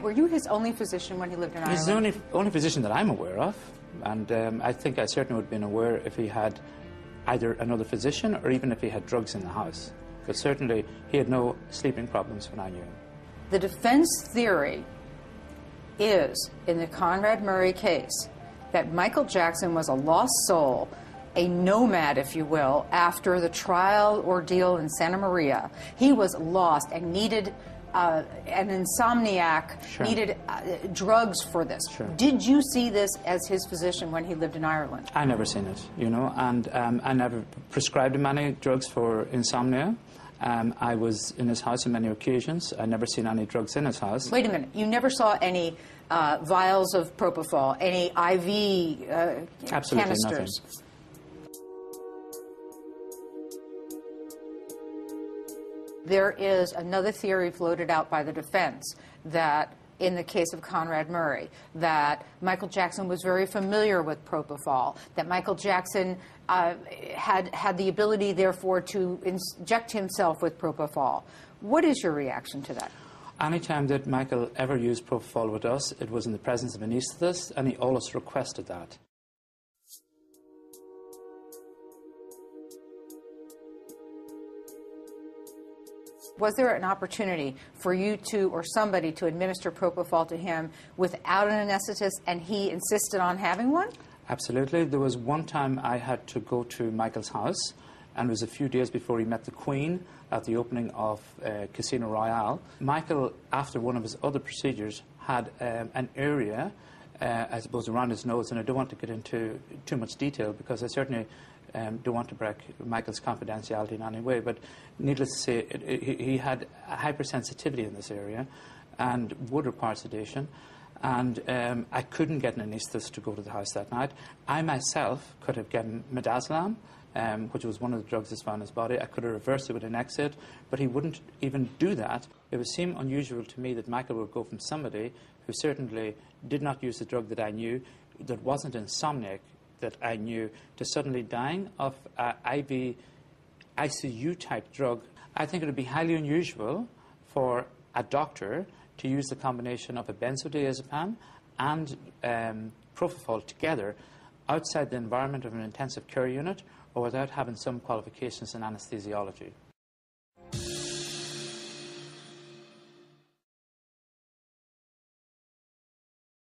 Were you his only physician when he lived in Ireland? He's the only physician that I'm aware of, and I think I certainly would have been aware if he had either another physician or even if he had drugs in the house. But certainly he had no sleeping problems when I knew him. The defense theory is, in the Conrad Murray case, that Michael Jackson was a lost soul, a nomad, if you will, after the trial ordeal in Santa Maria. He was lost and needed an insomniac, Sure. needed drugs for this. Sure. Did you see this as his physician when he lived in Ireland? I never seen it, you know, and I never prescribed him any drugs for insomnia. I was in his house on many occasions. I never seen any drugs in his house. Wait a minute. You never saw any vials of propofol, any IV Absolutely canisters? nothing. There is another theory floated out by the defense that, in the case of Conrad Murray, that Michael Jackson was very familiar with propofol, that Michael Jackson had the ability, therefore, to inject himself with propofol. What is your reaction to that? Anytime that Michael ever used propofol with us, it was in the presence of an anaesthetist, and he always requested that. Was there an opportunity for you to, or somebody, to administer propofol to him without an anesthetist, and he insisted on having one? Absolutely. There was one time I had to go to Michael's house, and it was a few days before he met the Queen at the opening of Casino Royale. Michael, after one of his other procedures, had an area, I suppose, around his nose, and I don't want to get into too much detail because I certainly don't want to break Michael's confidentiality in any way, but needless to say, he had a hypersensitivity in this area and would require sedation. And I couldn't get an anaesthetist to go to the house that night. I myself could have given midazolam, which was one of the drugs that's found in his body. I could have reversed it with an exit, but he wouldn't even do that. It would seem unusual to me that Michael would go from somebody who certainly did not use the drug that I knew, that wasn't insomniac, that I knew, to suddenly dying of IV ICU-type drug. I think it would be highly unusual for a doctor to use the combination of a benzodiazepam and propofol together outside the environment of an intensive care unit or without having some qualifications in anesthesiology.